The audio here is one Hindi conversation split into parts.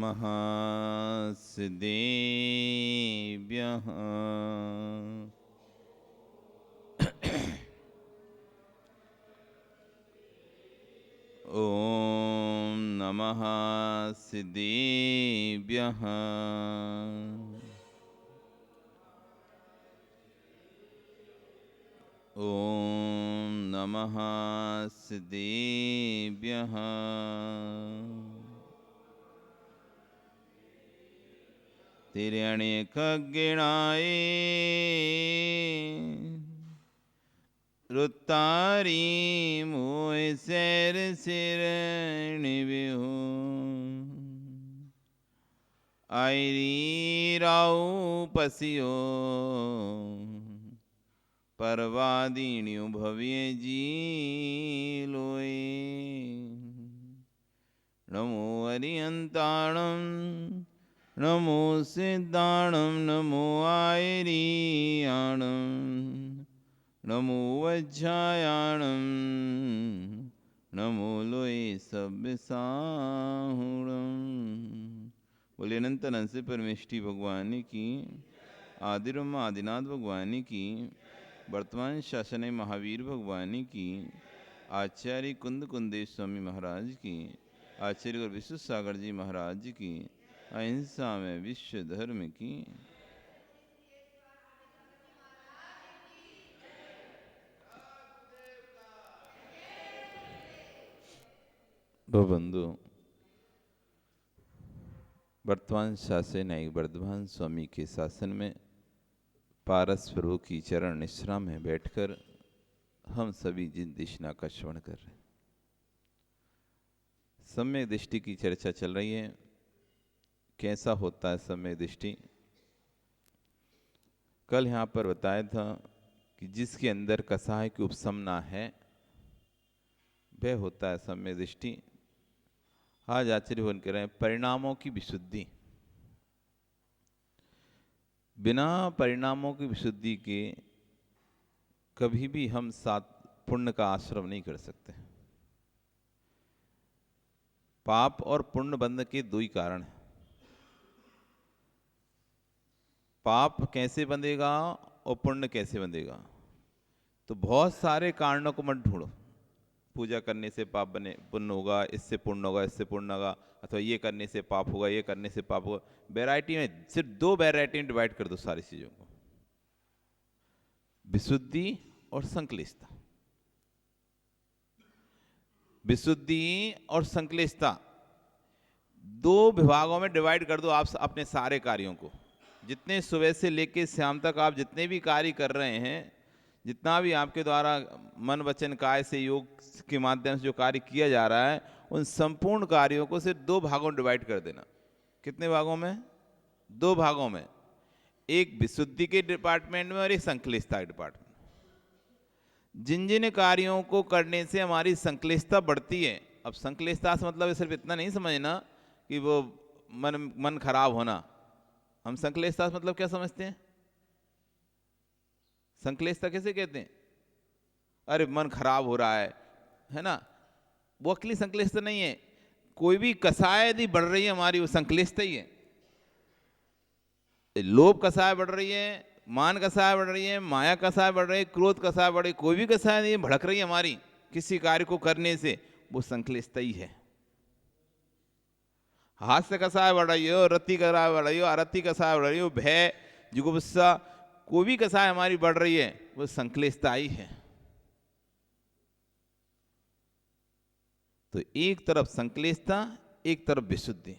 नमः सिद्धेभ्यः। ॐ नमः सिद्धेभ्यः। ॐ नमः सिद्धेभ्यः। तिर्यणिकगिणाय रुतारी मोय सैर सिरणिव्यू आयरी राव पसियो परवादीण्यु भव्य जी लोए। नमो अरियंताणं नमो सिद्धाणं नमो आयरीयाणं नमो वज्रायाणं नमो लोए सब्यसाहुणं। बोले अनंत अनंत परमेष्टि भगवान की, आदिरम आदिनाथ भगवान की, वर्तमान शासन महावीर भगवान की, आचार्य कुंद कुंदेश स्वामी महाराज की, आचार्य गुरु विश्व सागर जी महाराज की, अहिंसा में विश्व धर्म की। बंधु, वर्तमान शासन न्यायिक वर्धमान स्वामी के शासन में पारस प्रभु की चरण निश्रा में बैठकर हम सभी जिन दिशना का श्रवण कर रहे हैं, सम्यक दृष्टि की चर्चा चल रही है। कैसा होता है सम्यक दृष्टि? कल यहाँ पर बताया था कि जिसके अंदर कसाय की उपसमना है वह होता है सम्यक दृष्टि। आज आचार्य भगवान कह रहे हैं परिणामों की विशुद्धि। बिना परिणामों की विशुद्धि के कभी भी हम सात पुण्य का आश्रम नहीं कर सकते। पाप और पुण्य बंध के दो ही कारण हैं। पाप कैसे बंधेगा और पुण्य कैसे बंधेगा? तो बहुत सारे कारणों को मत ढूंढो। पूजा करने से पाप बने पुण्य होगा, इससे पुण्य होगा, इससे पुण्य होगा, अथवा ये करने से पाप होगा, ये करने से पाप होगा। वैरायटी में सिर्फ दो वैरायटी में डिवाइड कर दो सारी चीजों को, विशुद्धि और संक्लिष्टता। विशुद्धि और संक्लिष्टता दो विभागों में डिवाइड कर दो आप अपने सारे कार्यों को। जितने सुबह से लेकर शाम तक आप जितने भी कार्य कर रहे हैं, जितना भी आपके द्वारा मन वचन काय से योग के माध्यम से जो कार्य किया जा रहा है, उन संपूर्ण कार्यों को सिर्फ दो भागों में डिवाइड कर देना। कितने भागों में? दो भागों में। एक विशुद्धि के डिपार्टमेंट में और एक संक्लिष्टता के डिपार्टमेंट। जिन जिन कार्यों को करने से हमारी संक्लिष्टता बढ़ती है, अब संक्लिष्टता से मतलब सिर्फ इतना नहीं समझना कि वो मन खराब होना। हम संक्लिष्टता से मतलब क्या समझते हैं? संक्लिष्टता कैसे कहते हैं? अरे मन खराब हो रहा है ना, वो अकेली संक्लिष्टता नहीं है। कोई भी कसाय यदि बढ़ रही है हमारी, वो संक्लिष्टता ही है। लोभ कसाय बढ़ रही है, मान कसाय बढ़ रही है, माया कसाय बढ़ रही है, क्रोध कसाय बढ़ रही है, कोई भी कसाय नहीं भड़क रही है हमारी किसी कार्य को करने से, वो संक्लिष्टता ही है। हास्य कसाय बढ़ रही हो, रति कसाय बढ़ रही हो, अरति कसाय बढ़ रही हो, भय जुगुप्सा कोई भी कसाय हमारी बढ़ रही है, वो संक्लिष्टता ही है। तो एक तरफ संक्लिष्टता, एक तरफ विशुद्धि।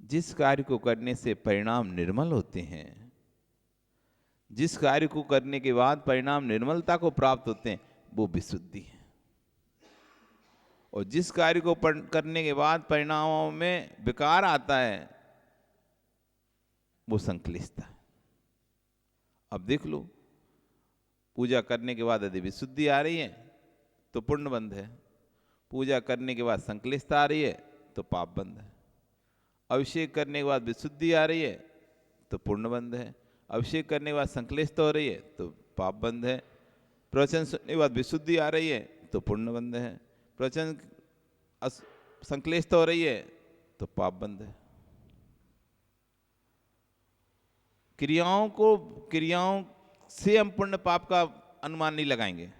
जिस कार्य को करने से परिणाम निर्मल होते हैं, जिस कार्य को करने के बाद परिणाम निर्मलता को प्राप्त होते हैं, वो विशुद्धि है। और जिस कार्य को करने के बाद परिणामों में विकार आता है, वो संक्लिष्टता है। अब देख लो, पूजा करने के बाद यदि विशुद्धि आ रही है तो पुण्य बंध है, पूजा करने के बाद संक्लिष्टता आ रही है तो पाप बंध है, अभिषेक करने के बाद विशुद्धि आ रही है तो पुण्य बंध है, अभिषेक करने के बाद संक्लिष्ट हो रही है तो पाप बंध है, प्रवचन सुनने के बाद विशुद्धि आ रही है तो पुण्य बंध है, प्रवचन संक्लिष्ट हो रही है तो पाप बंद है। क्रियाओं से हम पुण्य पाप का अनुमान नहीं लगाएंगे।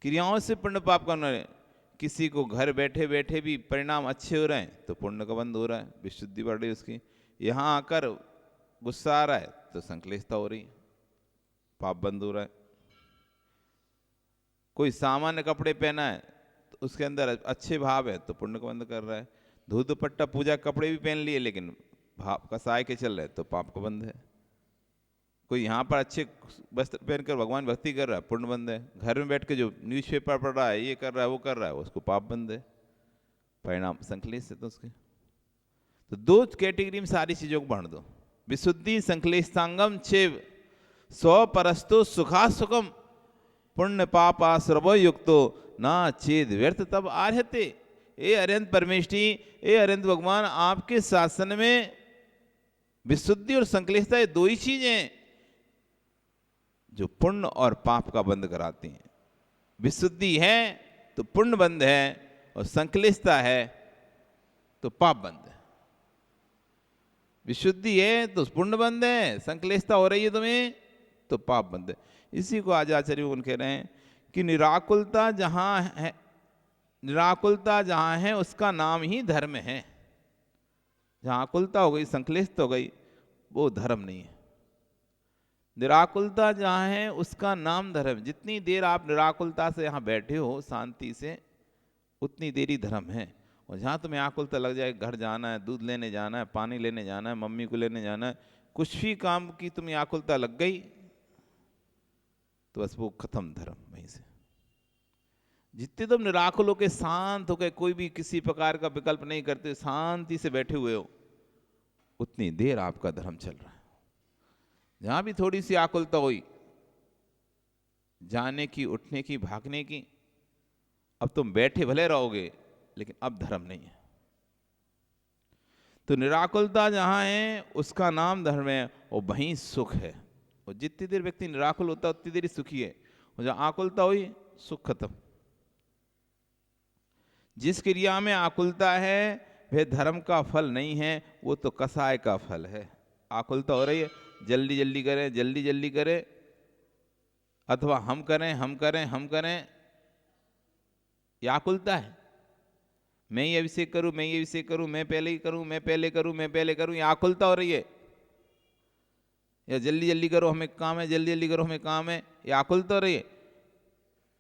क्रियाओं से पुण्य पाप का अनुमान, किसी को घर बैठे बैठे भी परिणाम अच्छे हो रहे हैं तो पुण्य का बंद हो रहा है, विशुद्धि बढ़ रही है उसकी। यहाँ आकर गुस्सा आ रहा है तो संक्लेशता हो रही है, पाप बंद हो रहा है। कोई सामान्य कपड़े पहना है तो उसके अंदर अच्छे भाव है तो पुण्य को बंद कर रहा है। धूत दुपट्टा पूजा कपड़े भी पहन लिए लेकिन भाव कसाय के चल रहे तो पाप को बंद है। कोई यहाँ पर अच्छे वस्त्र पहनकर भगवान भक्ति कर रहा है, पुण्य बंद है। घर में बैठ के जो न्यूज़पेपर पढ़ रहा है, ये कर रहा है, वो कर रहा है, उसको पाप बंद है, परिणाम संक्लेश है। तो उसके तो दो कैटेगरी में सारी चीजों को बांट दो। विशुद्धि संक्लेशांगम चेव स्व परस्तु सुखा सुखम पुण्य पापा सर्व युक्तो ना चेद व्यर्थ तब आर्हते। ए अरिहंत परमेष्ठी, ए अरिहंत भगवान, आपके शासन में विशुद्धि और संक्लेशता ये दो ही चीजें जो पुण्य और पाप का बंद कराती हैं। विशुद्धि है तो पुण्य बंद है, और संक्लेशता है तो पाप बंद है। विशुद्धि है तो पुण्य बंद है, संक्लेशता हो रही है तुम्हें तो पाप बंद है। इसी को आज आचार्य उन कह रहे हैं कि निराकुलता जहां है उसका नाम ही धर्म है। जहां आकुलता हो गई, संक्लेशता हो गई, वो धर्म नहीं है। निराकुलता जहां है उसका नाम धर्म। जितनी देर आप निराकुलता से यहाँ बैठे हो शांति से, उतनी देर ही धर्म है। और जहाँ तुम्हें आकुलता लग जाए, घर जाना है, दूध लेने जाना है, पानी लेने जाना है, मम्मी को लेने जाना है, कुछ भी काम की तुम्हें आकुलता लग गई तो बस वो खत्म धर्म वहीं से। जितने तुम निराकुल होकर शांत होकर कोई भी किसी प्रकार का विकल्प नहीं करते, शांति से बैठे हुए हो, उतनी देर आपका धर्म चल रहा है। जहां भी थोड़ी सी आकुलता हुई, जाने की, उठने की, भागने की, अब तुम बैठे भले रहोगे लेकिन अब धर्म नहीं है। तो निराकुलता जहां है उसका नाम धर्म है, और वहीं सुख है। और जितनी देर व्यक्ति निराकुल होता है उतनी देर ही सुखी है, और जहां आकुलता हुई सुख खत्म। जिस क्रिया में आकुलता है वह धर्म का फल नहीं है, वो तो कसाय का फल है। आकुलता हो रही है, जल्दी जल्दी करें, जल्दी जल्दी करें, अथवा हम करें हम करें हम करें, ये आकुलता है। मैं ये अभिषेक करूं, मैं ये अभिषेक करूं, मैं पहले ही करूं, मैं पहले करूं, मैं पहले करूं, ये आकुलता हो रही है। या जल्दी जल्दी करो हमें काम है, जल्दी जल्दी करो हमें काम है, ये आकुलता हो रही है।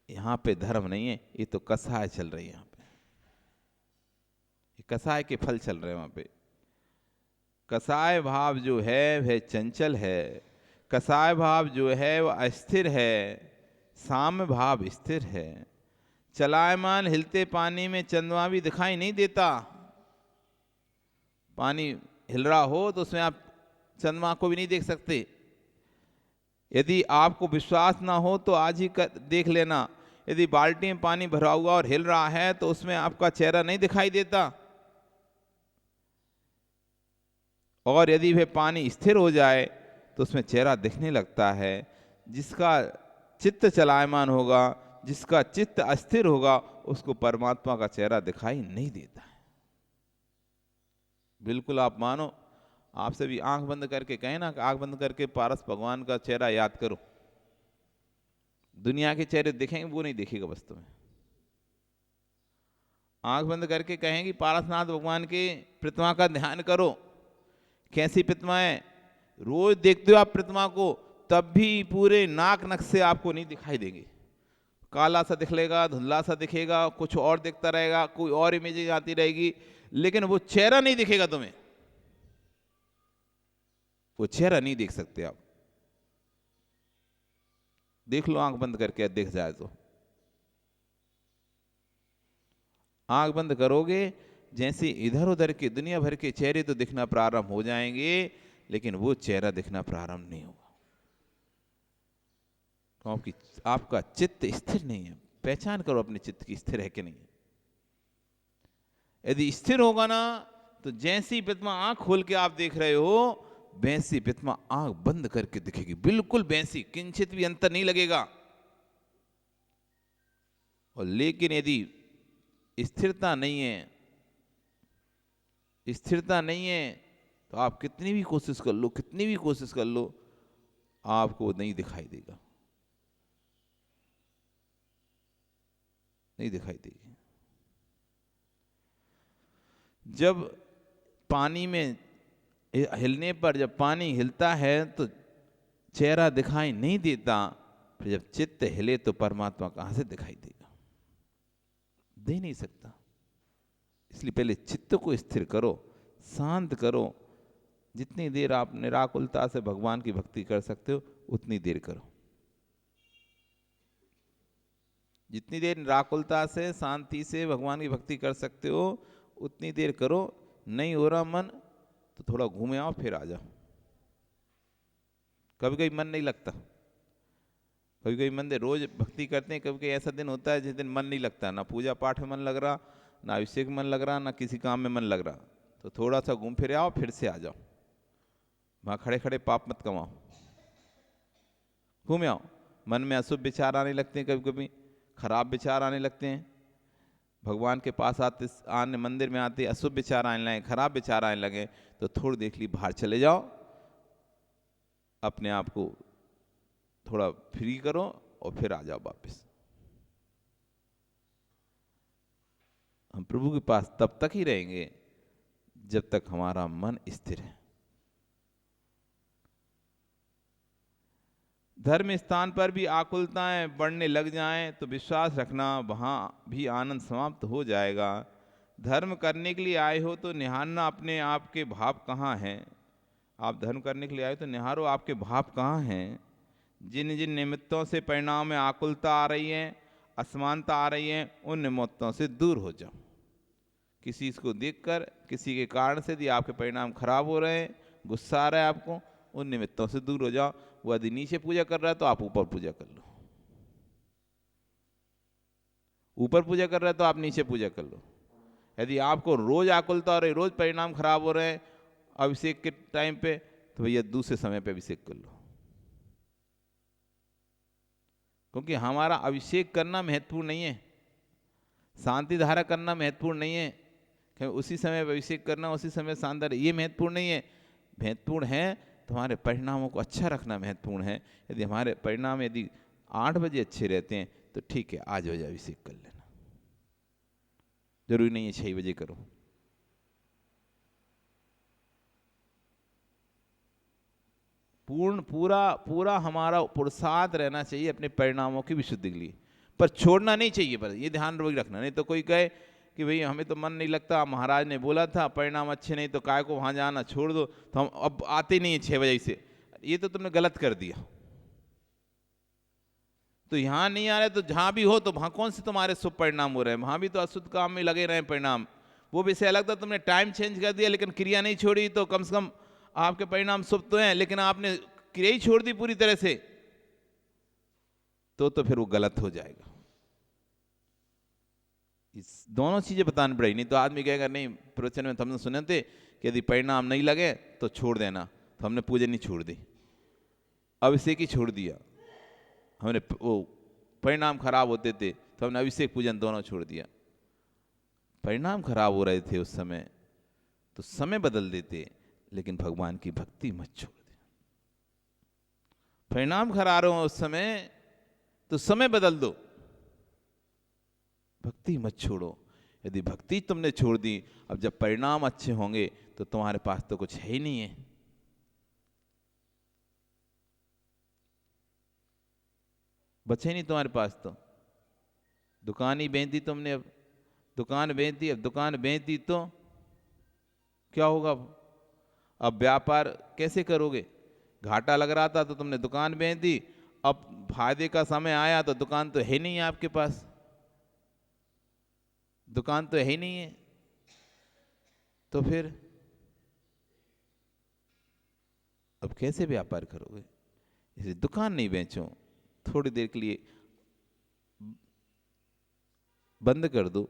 यहाँ पे धर्म नहीं है, ये तो कसाय चल रही है। यहाँ पे ये कसाय के फल चल रहे हैं। वहां पे कसाय भाव जो है वह चंचल है, कसाय भाव जो है वह अस्थिर है, साम्य भाव स्थिर है। चलायमान हिलते पानी में चंद्रमा भी दिखाई नहीं देता। पानी हिल रहा हो तो उसमें आप चंद्रमा को भी नहीं देख सकते। यदि आपको विश्वास ना हो तो आज ही देख लेना, यदि बाल्टी में पानी भरा हुआ और हिल रहा है तो उसमें आपका चेहरा नहीं दिखाई देता। और यदि वह पानी स्थिर हो जाए तो उसमें चेहरा दिखने लगता है। जिसका चित्त चलायमान होगा, जिसका चित्त अस्थिर होगा, उसको परमात्मा का चेहरा दिखाई नहीं देता है। बिल्कुल आप मानो, आपसे भी आंख बंद करके कहें ना, आंख बंद करके पारस भगवान का चेहरा याद करो, दुनिया के चेहरे दिखेंगे, वो नहीं दिखेगा वास्तव में। आंख बंद करके कहें कि पारसनाथ भगवान की प्रतिमा का ध्यान करो। कैसी प्रतिमा है? रोज देखते हो आप प्रतिमा को, तब भी पूरे नाक नक्शे आपको नहीं दिखाई देंगे। काला सा दिखेगा, धुंधला सा दिखेगा, कुछ और दिखता रहेगा, कोई और इमेजिंग आती रहेगी, लेकिन वो चेहरा नहीं दिखेगा तुम्हें। वो चेहरा नहीं देख सकते आप। देख लो आंख बंद करके, दिख जाए तो। आंख बंद करोगे, जैसे इधर उधर के दुनिया भर के चेहरे तो दिखना प्रारंभ हो जाएंगे, लेकिन वो चेहरा दिखना प्रारंभ नहीं होगा, क्योंकि आपका चित्त स्थिर नहीं है। पहचान करो अपने चित्त की स्थिर है कि नहीं। यदि स्थिर होगा ना तो जैसी प्रतिमा आंख खोल के आप देख रहे हो, वैसी प्रतिमा आंख बंद करके दिखेगी, बिल्कुल वैसी, किंचित भी अंतर नहीं लगेगा। और लेकिन यदि स्थिरता नहीं है, स्थिरता नहीं है तो आप कितनी भी कोशिश कर लो, कितनी भी कोशिश कर लो, आपको नहीं दिखाई देगा, नहीं दिखाई देगी। जब पानी में हिलने पर, जब पानी हिलता है तो चेहरा दिखाई नहीं देता, फिर जब चित्त हिले तो परमात्मा कहां से दिखाई देगा? दे नहीं सकता। इसलिए पहले चित्त को स्थिर करो, शांत करो। जितनी देर आप निराकुलता से भगवान की भक्ति कर सकते हो उतनी देर करो। जितनी देर निराकुलता से, शांति से भगवान की भक्ति कर सकते हो उतनी देर करो। नहीं हो रहा मन तो थोड़ा घूमे आओ, फिर आ जाओ। कभी कभी मन नहीं लगता, कभी कभी मन, रोज भक्ति करते हैं, कभी कभी ऐसा दिन होता है जिस दिन मन नहीं लगता, ना पूजा पाठ में मन लग रहा, ना अभिषेक में मन लग रहा, ना किसी काम में मन लग रहा, तो थोड़ा सा घूम फिर आओ, फिर से आ जाओ। वहां खड़े खड़े पाप मत कमाओ, घूमे आओ। मन में अशुभ विचार आने लगते हैं, कभी कभी खराब विचार आने लगते हैं। भगवान के पास आने मंदिर में आते अशुभ विचार आने लगे, खराब विचार आने लगे, तो थोड़ी देख ली बाहर चले जाओ, अपने आप को थोड़ा फ्री करो और फिर आ जाओ वापस। हम प्रभु के पास तब तक ही रहेंगे जब तक हमारा मन स्थिर है। धर्म स्थान पर भी आकुलताएं बढ़ने लग जाएं तो विश्वास रखना वहां भी आनंद समाप्त हो जाएगा। धर्म करने के लिए आए हो तो निहारना अपने आप के भाव कहाँ हैं। आप धर्म करने के लिए आए तो निहारो आपके भाव कहाँ हैं। जिन जिन निमित्तों से परिणाम में आकुलता आ रही है, असमानता आ रही है, उन निमित्तों से दूर हो जाओ। किसी को देखकर, किसी के कारण से यदि आपके परिणाम खराब हो रहे हैं, गुस्सा आ रहा है आपको, उन निमित्तों से दूर हो जाओ। वो यदि नीचे पूजा कर रहा है तो आप ऊपर पूजा कर लो, ऊपर पूजा कर रहा है तो आप नीचे पूजा कर लो। यदि आपको रोज आकुलता हो रही, रोज परिणाम खराब हो रहे हैं अभिषेक के टाइम पे, तो भैया दूसरे समय पे अभिषेक कर लो। क्योंकि हमारा अभिषेक करना महत्वपूर्ण नहीं है, शांति धारा करना महत्वपूर्ण नहीं है, उसी समय अभिषेक करना, उसी समय शांति धारा, ये महत्वपूर्ण नहीं है। महत्वपूर्ण है तुम्हारे परिणामों को अच्छा रखना महत्वपूर्ण है। यदि हमारे परिणाम यदि 8 बजे अच्छे रहते हैं तो ठीक है, आज हो जाए अभिषेक कर लेना, जरूरी नहीं है 6 बजे करो। पूरा हमारा पुरुषार्थ रहना चाहिए अपने परिणामों की विशुद्धि के लिए, पर छोड़ना नहीं चाहिए। पर ये ध्यान रखना, नहीं तो कोई कहे कि भाई हमें तो मन नहीं लगता, महाराज ने बोला था परिणाम अच्छे नहीं तो काय को वहां जाना, छोड़ दो, तो हम अब आते नहीं है 6 बजे से। ये तो तुमने गलत कर दिया। तो यहां नहीं आ रहे तो जहां भी हो तो वहां कौन से तुम्हारे शुभ परिणाम हो रहे हैं? वहां भी तो अशुद्ध काम में लगे रहे परिणाम। वो विषय अलग था, तुमने टाइम चेंज कर दिया लेकिन क्रिया नहीं छोड़ी, तो कम से कम आपके परिणाम शुभ तो हैं, लेकिन आपने क्रिया ही छोड़ दी पूरी तरह से, तो फिर वो गलत हो जाएगा। इस दोनों चीजें बतानी पड़ेगी, नहीं तो आदमी कहेगा नहीं प्रवचन में हमने सुने थे कि यदि परिणाम नहीं लगे तो छोड़ देना, तो हमने पूजन नहीं छोड़ दी, अभिषेक ही छोड़ दिया। हमने वो परिणाम खराब होते थे तो हमने अभिषेक पूजन दोनों छोड़ दिया। परिणाम खराब हो रहे थे उस समय तो समय बदल देते, लेकिन भगवान की भक्ति मत छोड़ दे। परिणाम खराब हो उस समय तो समय बदल दो, भक्ति मत छोड़ो। यदि भक्ति तुमने छोड़ दी, अब जब परिणाम अच्छे होंगे तो तुम्हारे पास तो कुछ है ही नहीं है। बचे नहीं तुम्हारे पास, तो दुकान ही बेच दी तुमने, अब दुकान बेच दी, अब दुकान बेच दी तो क्या होगा? अब व्यापार कैसे करोगे? घाटा लग रहा था तो तुमने दुकान बेच दी, अब फायदे का समय आया तो दुकान तो है नहीं है आपके पास, दुकान तो है ही नहीं है, तो फिर अब कैसे व्यापार करोगे? इसलिए दुकान नहीं बेचो, थोड़ी देर के लिए बंद कर दो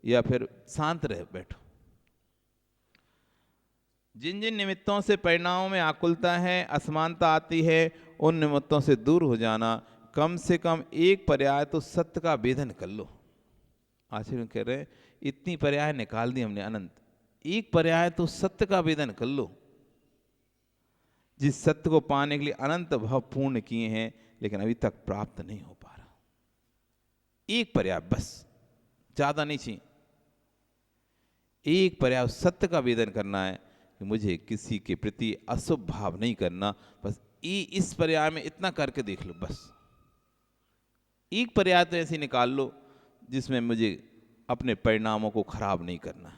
या फिर शांत रह बैठो। जिन जिन निमित्तों से परिणामों में आकुलता है, असमानता आती है, उन निमित्तों से दूर हो जाना। कम से कम एक पर्याय तो सत्य का भेदन कर लो। आचार्य कह रहे हैं इतनी पर्याय निकाल दी हमने अनंत, एक पर्याय तो सत्य का वेदन कर लो, जिस सत्य को पाने के लिए अनंत भाव पूर्ण किए हैं लेकिन अभी तक प्राप्त नहीं हो पा रहा। एक पर्याय बस, ज्यादा नहीं चाहिए। एक पर्याय सत्य का वेदन करना है कि मुझे किसी के प्रति अशुभ भाव नहीं करना, बस इस पर्याय में इतना करके देख लो। बस एक पर्याय तो ऐसे निकाल लो जिसमें मुझे अपने परिणामों को खराब नहीं करना।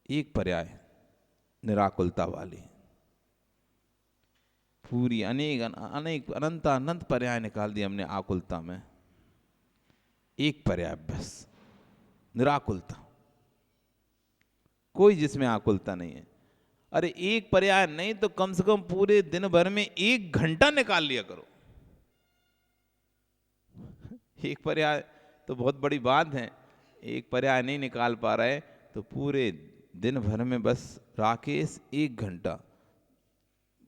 एक पर्याय निराकुलता वाली, पूरी अनेक अनेक अनंत अनंत पर्याय निकाल दिए हमने आकुलता में। एक पर्याय बस, निराकुलता, कोई जिसमें आकुलता नहीं है। अरे एक पर्याय नहीं तो कम से कम पूरे दिन भर में 1 घंटा निकाल लिया करो। एक पर्याय तो बहुत बड़ी बात है, एक पर्याय नहीं निकाल पा रहे तो पूरे दिन भर में बस राकेश 1 घंटा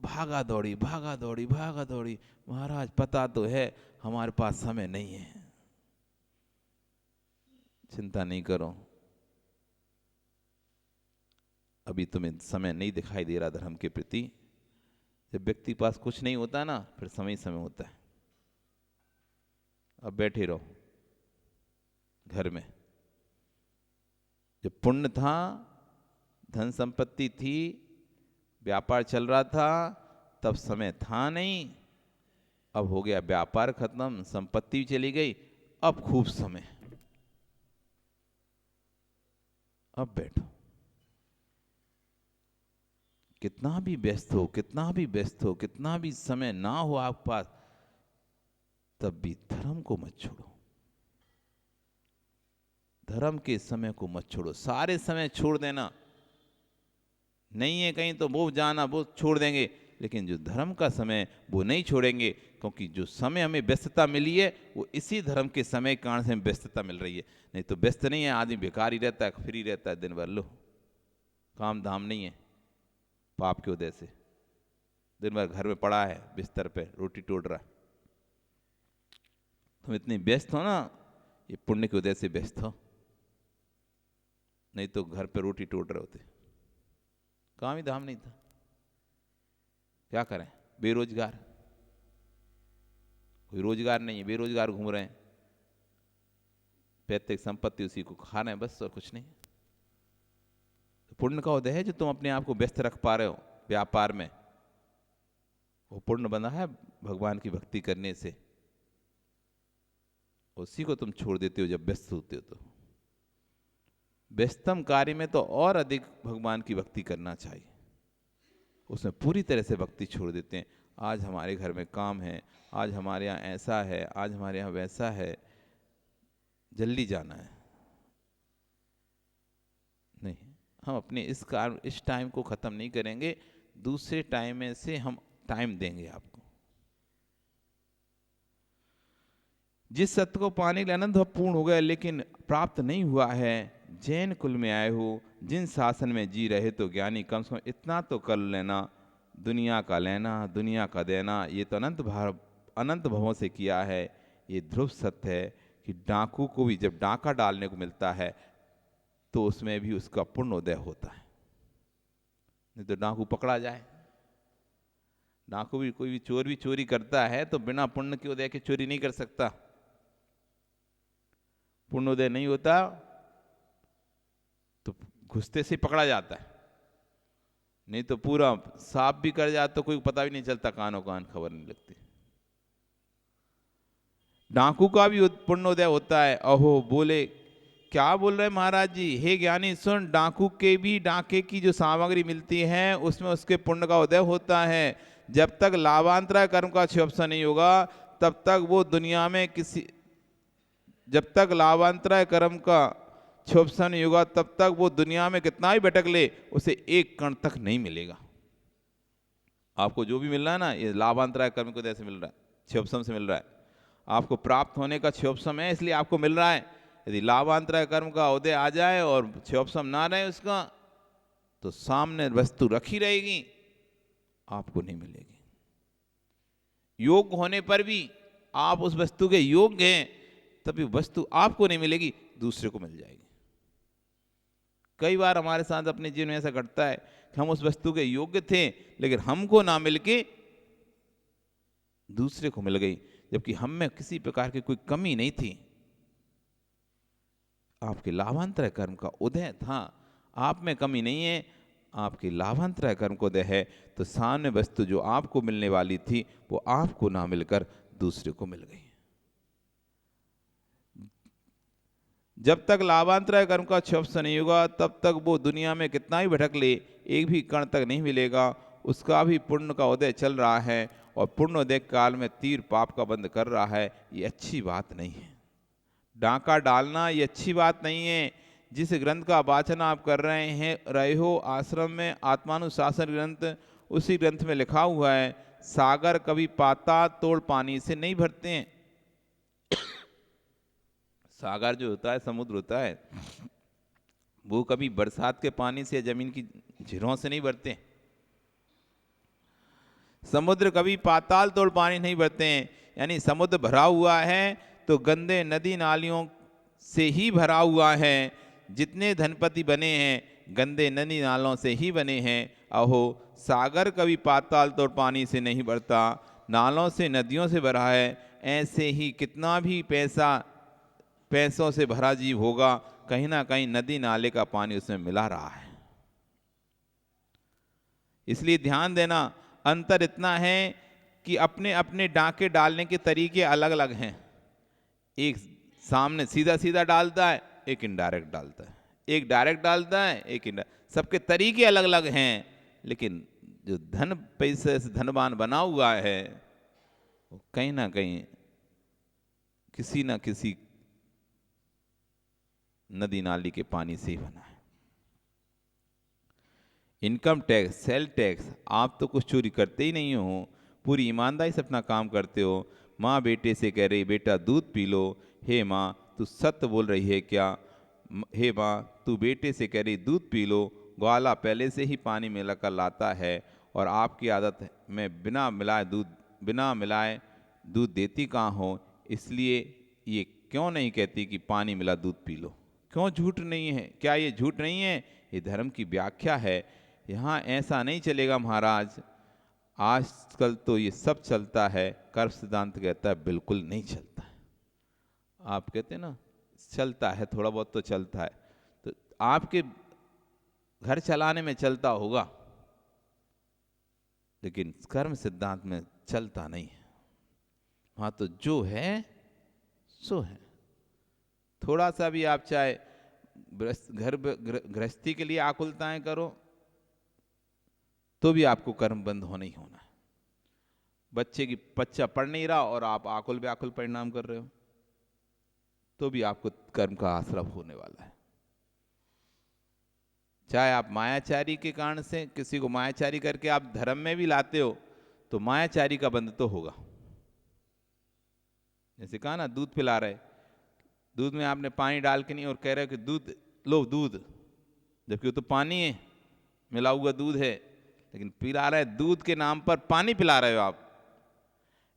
भागा दौड़ी भागा दौड़ी भागा दौड़ी। महाराज पता तो है हमारे पास समय नहीं है। चिंता नहीं करो, अभी तुम्हें समय नहीं दिखाई दे रहा धर्म के प्रति। जब व्यक्ति के पास कुछ नहीं होता ना, फिर समय समय होता है। अब बैठे रहो घर में। जब पुण्य था, धन संपत्ति थी, व्यापार चल रहा था, तब समय था नहीं। अब हो गया व्यापार खत्म, संपत्ति भी चली गई, अब खूब समय। अब बैठो, कितना भी व्यस्त हो, कितना भी व्यस्त हो, कितना भी समय ना हो आपके पास, तब भी धर्म को मत छोड़ो। धर्म के समय को मत छोड़ो। सारे समय छोड़ देना नहीं है, कहीं तो वो जाना वो छोड़ देंगे, लेकिन जो धर्म का समय वो नहीं छोड़ेंगे। क्योंकि जो समय हमें व्यस्तता मिली है वो इसी धर्म के समय के कारण से हमें व्यस्तता मिल रही है। नहीं तो व्यस्त नहीं है आदमी, बेकार ही रहता है, फ्री रहता है दिन भर। लो, काम धाम नहीं है, पाप के उदय से दिन भर घर में पड़ा है, बिस्तर पे रोटी टोट रहा है। तुम इतने व्यस्त हो ना, ये पुण्य के उदय से व्यस्त हो, नहीं तो घर पे रोटी टोट रहे होते। काम ही धाम नहीं था। क्या करें, बेरोजगार, कोई रोजगार नहीं है, बेरोजगार घूम रहे हैं, पैतृक संपत्ति उसी को खा रहे हैं बस, और कुछ नहीं। तो पुण्य का उदय है जो तुम अपने आप को व्यस्त रख पा रहे हो व्यापार में, वो पुण्य बना है भगवान की भक्ति करने से। उसी को तुम छोड़ देते हो जब व्यस्त होते हो। तो व्यस्तम कार्य में तो और अधिक भगवान की भक्ति करना चाहिए, उसमें पूरी तरह से भक्ति छोड़ देते हैं। आज हमारे घर में काम है, आज हमारे यहाँ ऐसा है, आज हमारे यहाँ वैसा है, जल्दी जाना है। नहीं, हम अपने इस टाइम को खत्म नहीं करेंगे, दूसरे टाइम में से हम टाइम देंगे आपको। जिस सत्य को पाने के लिए अनंत पूर्ण हो गए लेकिन प्राप्त नहीं हुआ है, जैन कुल में आए हो, जिन शासन में जी रहे तो ज्ञानी कम से कम इतना तो कर लेना, दुनिया का लेना दुनिया का देना, ये तो अनंत भवों से किया है। ये ध्रुव सत्य है कि डाकू को भी जब डाका डालने को मिलता है तो उसमें भी उसका पुण्य उदय होता है। नहीं तो डाकू पकड़ा जाए, डाकू भी कोई भी चोर भी चोरी करता है तो बिना पुण्य के उदय के चोरी नहीं कर सकता। पुण्योदय नहीं होता तो घुसते से पकड़ा जाता है, नहीं तो पूरा साफ भी कर जाता तो कोई पता भी नहीं चलता, कानों कान खबर नहीं लगती। डाकू का भी पुण्योदय होता है। अहो बोले, क्या बोल रहे महाराज जी? हे ज्ञानी सुन, डाकू के भी डाके की जो सामग्री मिलती है उसमें उसके पुण्य का उदय होता है। जब तक लाभांतराय कर्म का क्षोभन नहीं होगा तब तक वो दुनिया में जब तक लाभांतराय कर्म का क्षोभन नहीं होगा तब तक वो दुनिया में कितना भी भटक ले उसे एक कण तक नहीं मिलेगा। आपको जो भी मिल रहा है ना, ये लाभांतराय कर्म को उदय से मिल रहा है, क्षोभन से मिल रहा है। आपको प्राप्त होने का क्षोभन है इसलिए आपको मिल रहा है। यदि लाभांतराय कर्म का उदय आ जाए और क्षोभन ना रहे उसका, तो सामने वस्तु रखी रहेगी, आपको नहीं मिलेगी। योग्य होने पर भी आप उस वस्तु के योग्य हैं तभी वस्तु आपको नहीं मिलेगी, दूसरे को मिल जाएगी। कई बार हमारे साथ अपने जीवन में ऐसा घटता है कि हम उस वस्तु के योग्य थे, लेकिन हमको ना मिलके दूसरे को मिल गई, जबकि हम में किसी प्रकार की कोई कमी नहीं थी। आपके लाभांतर कर्म का उदय था, आप में कमी नहीं है, आपके लाभांतर कर्म को उदय है, तो सामने वस्तु जो आपको मिलने वाली थी वो आपको ना मिलकर दूसरे को मिल गई। जब तक लाभांतर कर्म का क्षोभ नहीं होगा, तब तक वो दुनिया में कितना ही भटक ले, एक भी कण तक नहीं मिलेगा। उसका भी पुण्य का उदय चल रहा है, और पुण्य उदय काल में तीर पाप का बंद कर रहा है। ये अच्छी बात नहीं है। डांका डालना ये अच्छी बात नहीं है। जिस ग्रंथ का वाचन आप कर रहे हो आश्रम में, आत्मानुशासन ग्रंथ, उसी ग्रंथ में लिखा हुआ है, सागर कभी पाताल तोड़ पानी से नहीं भरते हैं। सागर जो होता है, समुद्र होता है, वो कभी बरसात के पानी से, जमीन की झीलों से नहीं भरते। समुद्र कभी पाताल तोड़ पानी नहीं भरते हैं। यानी समुद्र भरा हुआ है तो गंदे नदी नालियों से ही भरा हुआ है। जितने धनपति बने हैं गंदे नदी नालों से ही बने हैं। अहो, सागर कभी पाताल तोड़ पानी से नहीं भरता, नालों से, नदियों से भरा है। ऐसे ही कितना भी पैसों से भरा जीव होगा, कहीं ना कहीं नदी नाले का पानी उसमें मिला रहा है। इसलिए ध्यान देना, अंतर इतना है कि अपने अपने डांके डालने के तरीके अलग अलग हैं। एक सामने सीधा सीधा डालता है, एक इनडायरेक्ट डालता है, एक डायरेक्ट डालता है, एक इनडायरेक्ट। सबके तरीके अलग अलग हैं, लेकिन जो धन पैसे से धनवान बना हुआ है वो कहीं ना कहीं किसी ना किसी नदी नाली के पानी से ही बना है। इनकम टैक्स, सेल टैक्स, आप तो कुछ चोरी करते ही नहीं हो, पूरी ईमानदारी से अपना काम करते हो। माँ बेटे से कह रही, बेटा दूध पी लो। हे माँ, तू सत्य बोल रही है क्या? हे माँ, तू बेटे से कह रही दूध पी लो। ग्वाला पहले से ही पानी मिला कर लाता है, और आपकी आदत में बिना मिलाए दूध देती कहाँ हो। इसलिए ये क्यों नहीं कहती कि पानी मिला दूध पी लो? क्यों झूठ नहीं है? क्या ये झूठ नहीं है? ये धर्म की व्याख्या है। यहाँ ऐसा नहीं चलेगा महाराज। आजकल तो ये सब चलता है, कर्म सिद्धांत कहता है बिल्कुल नहीं चलता है। आप कहते हैं ना चलता है, थोड़ा बहुत तो चलता है, तो आपके घर चलाने में चलता होगा, लेकिन कर्म सिद्धांत में चलता नहीं है। वहाँ तो जो है सो है। थोड़ा सा भी आप चाहे गृहस्थी के लिए आकुलताएं करो तो भी आपको कर्म बंद होना ही होना है। बच्चा पढ़ नहीं रहा और आप आकुल व्याकुल परिणाम कर रहे हो तो भी आपको कर्म का आश्रय होने वाला है। चाहे आप मायाचारी के कारण से किसी को मायाचारी करके आप धर्म में भी लाते हो तो मायाचारी का बंध तो होगा। जैसे कहा ना, दूध पिला रहे, दूध में आपने पानी डाल के नहीं और कह रहे हो कि दूध लो दूध, जबकि वो तो पानी है, मिला हुआ दूध है, लेकिन पिला रहे दूध के नाम पर पानी पिला रहे हो आप।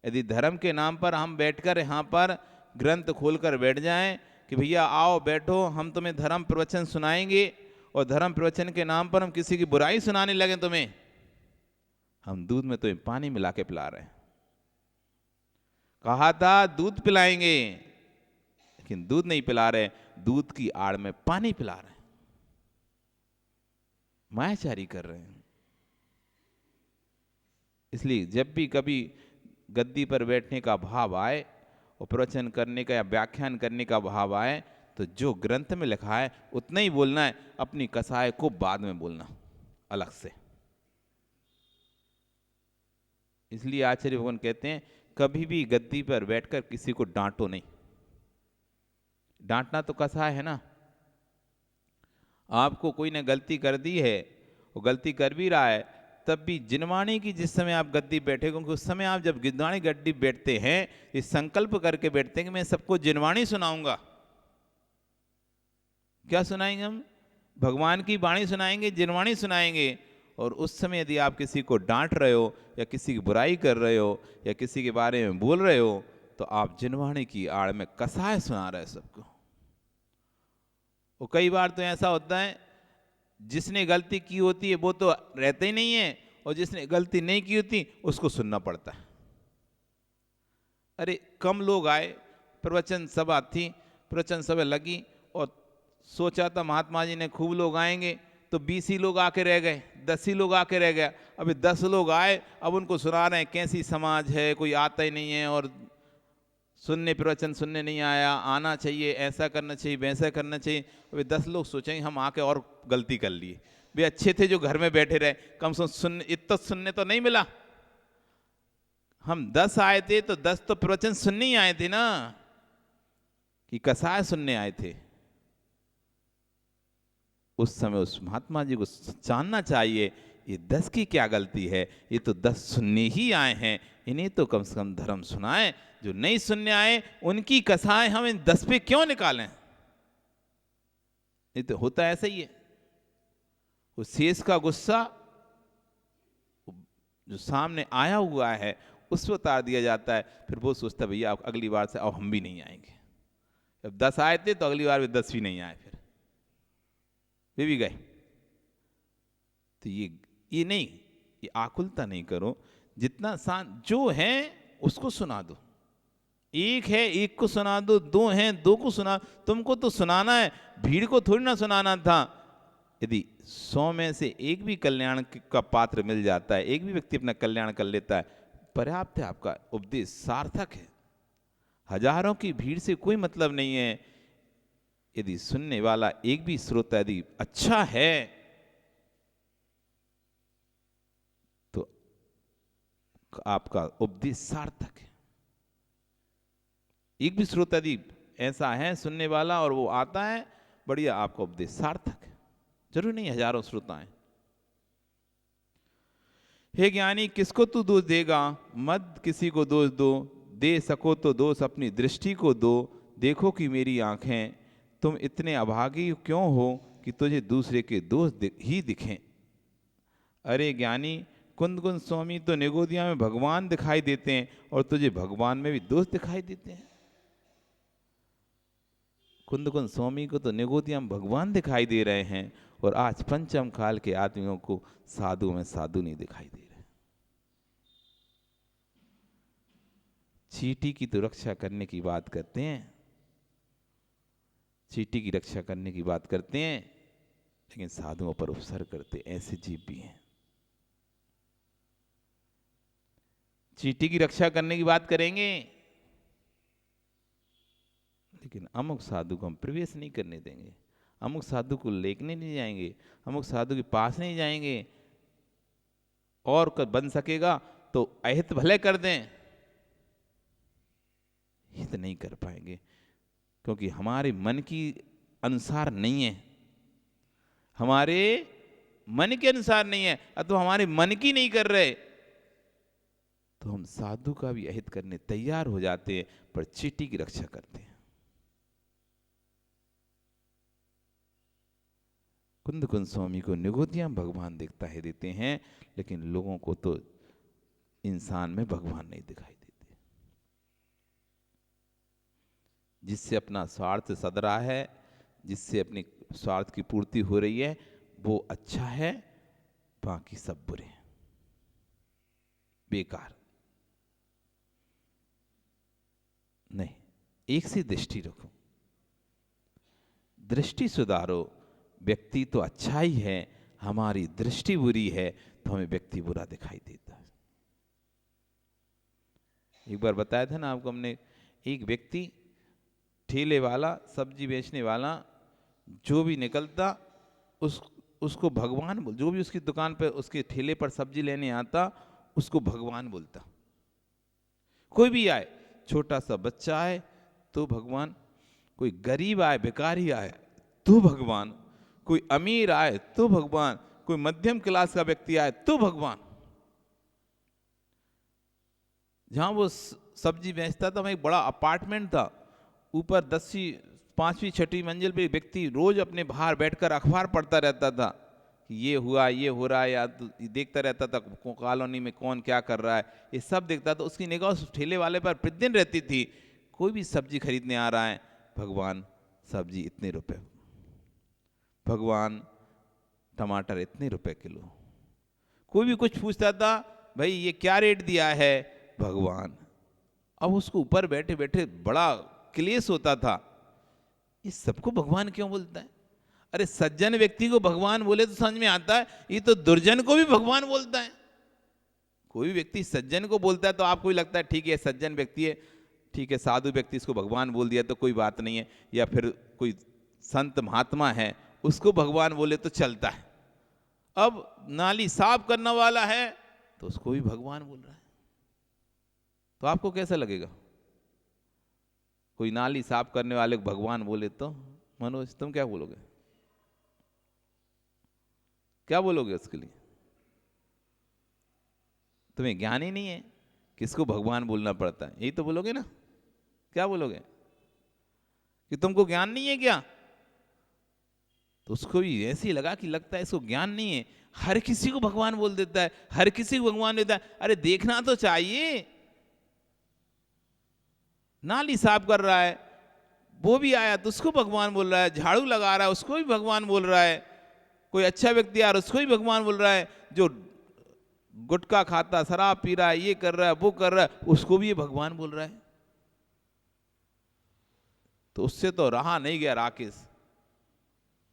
यदि धर्म के नाम पर हम बैठकर यहाँ पर ग्रंथ खोलकर बैठ जाएं कि भैया आओ बैठो हम तुम्हें धर्म प्रवचन सुनाएंगे, और धर्म प्रवचन के नाम पर हम किसी की बुराई सुनाने लगे तुम्हें, हम दूध में तुम्हें पानी मिला के पिला रहे हैं। कहा था दूध पिलाएंगे, लेकिन दूध नहीं पिला रहे, दूध की आड़ में पानी पिला रहे हैं, मायाचारी कर रहे हैं। इसलिए जब भी कभी गद्दी पर बैठने का भाव आए और प्रवचन करने का या व्याख्यान करने का भाव आए, तो जो ग्रंथ में लिखा है उतना ही बोलना है, अपनी कसाय को बाद में बोलना अलग से। इसलिए आचार्य भगवान कहते हैं कभी भी गद्दी पर बैठकर किसी को डांटो नहीं। डांटना तो कसाय है ना। आपको कोई ने गलती कर दी है, वो गलती कर भी रहा है, तब भी जिनवाणी की जिस समय आप गद्दी बैठे, क्योंकि उस समय आप जब गिद्धाणी गद्दी बैठते हैं ये संकल्प करके बैठते हैं कि मैं सबको जिनवाणी सुनाऊंगा। क्या सुनाएंगे हम? भगवान की वाणी सुनाएंगे, जिनवाणी सुनाएंगे। और उस समय यदि आप किसी को डांट रहे हो या किसी की बुराई कर रहे हो या किसी के बारे में बोल रहे हो तो आप जिनवाणी की आड़ में कसाय सुना रहे सबको। और कई बार तो ऐसा होता है, जिसने गलती की होती है वो तो रहते ही नहीं है, और जिसने गलती नहीं की होती उसको सुनना पड़ता है। अरे कम लोग आए, प्रवचन सभा थी, प्रवचन सभा लगी और सोचा था महात्मा जी ने खूब लोग आएंगे, तो 20 ही लोग आके रह गए, 10 ही लोग आके रह गए। अभी 10 लोग आए, अब उनको सुना रहे हैं कैसी समाज है, कोई आता ही नहीं है और सुनने प्रवचन सुनने नहीं आया, आना चाहिए, ऐसा करना चाहिए, वैसा करना चाहिए। अभी 10 लोग सोचेंगे हम आके और गलती कर लिए, वे अच्छे थे जो घर में बैठे रहे, कम से कम सुनने इतना सुनने तो नहीं मिला। हम 10 आए थे तो 10 तो प्रवचन सुनने ही आए थे ना, कि कसाय सुनने आए थे। उस समय उस महात्मा जी को जानना चाहिए ये 10 की क्या गलती है, ये तो 10 सुनने ही आए हैं, इन्हें तो कम से कम धर्म सुनाएं। जो नहीं सुनने आए उनकी कसाएं हम इन 10 पे क्यों निकालें? ये तो होता ऐसा ही है। वो शेष का गुस्सा जो सामने आया हुआ है उस पर उतार दिया जाता है, फिर वो सोचता है भैया अगली बार से अब हम भी नहीं आएंगे। जब 10 आए थे तो अगली बार भी 10 भी नहीं आए, फिर वे भी गए। तो ये नहीं, ये आकुलता नहीं करो, जितना जो है उसको सुना दो। एक है एक को सुना दो, 2 हैं 2 को सुना, तुमको तो सुनाना है, भीड़ को थोड़ी ना सुनाना था। यदि 100 में से एक भी कल्याण का पात्र मिल जाता है, एक भी व्यक्ति अपना कल्याण कर लेता है, पर्याप्त है, आपका उपदेश सार्थक है। हजारों की भीड़ से कोई मतलब नहीं है। यदि सुनने वाला एक भी श्रोता यदि अच्छा है तो आपका उपदेश सार्थक है। एक भी श्रोता यदि ऐसा है सुनने वाला और वो आता है, बढ़िया, आपका उपदेश सार्थक है। जरूर नहीं हजारों श्रोता हैं। हे ज्ञानी, किसको तू दोष देगा, मत किसी को दोष दो, दे सको तो दोष अपनी दृष्टि को दो। देखो कि मेरी आंखें, तुम इतने अभागी क्यों हो कि तुझे दूसरे के दोष ही दिखें। अरे ज्ञानी, कुंद कुंद स्वामी तो निगोदिया में भगवान दिखाई देते हैं और तुझे भगवान में भी दोष दिखाई देते हैं। कुंद कुंद स्वामी को तो निगोदिया में भगवान दिखाई दे रहे हैं और आज पंचम काल के आदमियों को साधु में साधु नहीं दिखाई दे रहे। चींटी की तो रक्षा करने की बात करते हैं, चींटी की रक्षा करने की बात करते हैं, लेकिन साधुओं पर उपसर्ग करते ऐसे जीव भी हैं। चींटी की रक्षा करने की बात करेंगे, लेकिन अमुक साधु को हम प्रवेश नहीं करने देंगे, अमुक साधु को लेकने नहीं जाएंगे, अमुक साधु के पास नहीं जाएंगे, और बन सकेगा तो अहित भले कर दें, हित नहीं कर पाएंगे, क्योंकि हमारे मन की अनुसार नहीं है, हमारे मन के अनुसार नहीं है, अथवा हमारे मन की नहीं कर रहे, तो हम साधु का भी अहित करने तैयार हो जाते हैं, पर चींटी की रक्षा करते हैं। कुंद कुंद स्वामी को निगोदिया भगवान दिखता है देते हैं, लेकिन लोगों को तो इंसान में भगवान नहीं दिखाई देते। जिससे अपना स्वार्थ सद रहा है, जिससे अपनी स्वार्थ की पूर्ति हो रही है, वो अच्छा है, बाकी सब बुरे हैं, बेकार। नहीं, एक सी दृष्टि रखो, दृष्टि सुधारो। व्यक्ति तो अच्छा ही है, हमारी दृष्टि बुरी है तो हमें व्यक्ति बुरा दिखाई देता है। एक बार बताया था ना आपको हमने, एक व्यक्ति ठेले वाला, सब्जी बेचने वाला, जो भी निकलता उसको भगवान बोल, जो भी उसकी दुकान पर उसके ठेले पर सब्जी लेने आता उसको भगवान बोलता। कोई भी आए, छोटा सा बच्चा आए तो भगवान, कोई गरीब आए, भिखारी आए तो भगवान, कोई अमीर आए तो भगवान, कोई मध्यम क्लास का व्यक्ति आए तो भगवान। जहां वो सब्जी बेचता था वहां एक बड़ा अपार्टमेंट था, ऊपर 10वीं 5वीं 6वीं मंजिल पे व्यक्ति रोज अपने बाहर बैठकर अखबार पढ़ता रहता था, कि ये हुआ, ये हो रहा है, या तो देखता रहता था कॉलोनी में कौन क्या कर रहा है, ये सब देखता। तो उसकी निगाह उस ठेले वाले पर प्रतिदिन रहती थी। कोई भी सब्जी खरीदने आ रहा है, भगवान सब्जी इतने रुपए, भगवान टमाटर इतने रुपए किलो। कोई भी कुछ पूछता था, भाई ये क्या रेट दिया है, भगवान। अब उसको ऊपर बैठे बैठे बड़ा क्लेश होता था, इस सबको भगवान क्यों बोलता है? अरे सज्जन व्यक्ति को भगवान बोले तो समझ में आता है, ये तो दुर्जन को भी भगवान बोलता है। कोई व्यक्ति सज्जन को बोलता है तो आपको भी लगता है ठीक है सज्जन व्यक्ति है, ठीक है, साधु व्यक्ति इसको भगवान बोल दिया तो कोई बात नहीं है, या फिर कोई संत महात्मा है उसको भगवान बोले तो चलता है। अब नाली साफ करने वाला है तो उसको भी भगवान बोल रहा है, तो आपको कैसा लगेगा? कोई नाली साफ करने वाले को भगवान बोले तो मनोज तुम क्या बोलोगे? क्या बोलोगे उसके लिए? तुम्हें ज्ञान ही नहीं है किसको भगवान बोलना पड़ता है, यही तो बोलोगे ना। क्या बोलोगे कि तुमको ज्ञान नहीं है क्या? तो उसको भी ऐसे ही लगा कि लगता है इसको ज्ञान नहीं है, हर किसी को भगवान बोल देता है, हर किसी को भगवान देता है। अरे देखना तो चाहिए, नाली साफ कर रहा है वो भी आया तो उसको भगवान बोल रहा है, झाड़ू लगा रहा है उसको भी भगवान बोल रहा है, कोई अच्छा व्यक्ति आ रहा है उसको भी भगवान बोल रहा है, जो गुटखा खाता, शराब पी रहा है, ये कर रहा है, वो कर रहा है, उसको भी ये भगवान बोल रहा है। तो उससे तो रहा नहीं गया राकेश,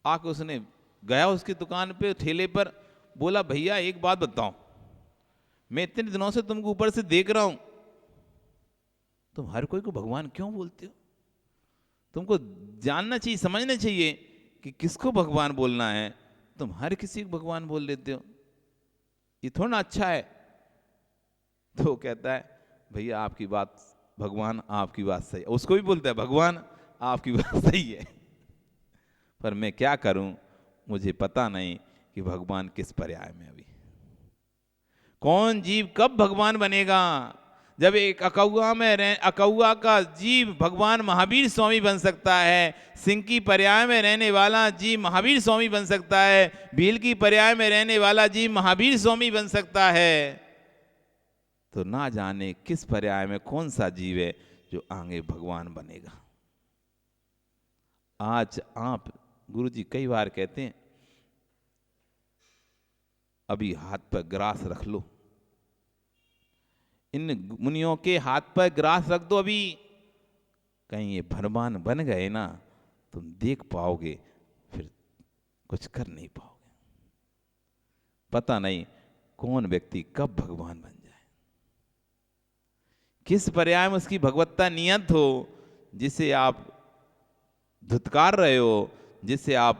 आके उसने गया उसकी दुकान पे, ठेले पर, बोला भैया एक बात बताओ, मैं इतने दिनों से तुमको ऊपर से देख रहा हूं, तुम हर कोई को भगवान क्यों बोलते हो? तुमको जानना चाहिए, समझना चाहिए कि किसको भगवान बोलना है, तुम हर किसी को भगवान बोल देते हो, ये थोड़ा अच्छा है। तो कहता है भैया आपकी बात, भगवान आपकी बात सही है, उसको भी बोलता है भगवान आपकी बात सही है, पर मैं क्या करूं, मुझे पता नहीं कि भगवान किस पर्याय में, अभी कौन जीव कब भगवान बनेगा। जब एक अकौआ में अकौआ का जीव भगवान महावीर स्वामी बन सकता है, सिंह की पर्याय में रहने वाला जीव महावीर स्वामी बन सकता है, भील की पर्याय में रहने वाला जीव महावीर स्वामी बन सकता है, तो ना जाने किस पर्याय में कौन सा जीव है जो आगे भगवान बनेगा। आज आप गुरुजी कई बार कहते हैं अभी हाथ पर ग्रास रख लो, इन मुनियों के हाथ पर ग्रास रख दो, अभी कहीं ये भगवान बन गए ना, तुम देख पाओगे, फिर कुछ कर नहीं पाओगे। पता नहीं कौन व्यक्ति कब भगवान बन जाए, किस पर्याय में उसकी भगवत्ता नियत हो, जिसे आप धुतकार रहे हो, जिसे आप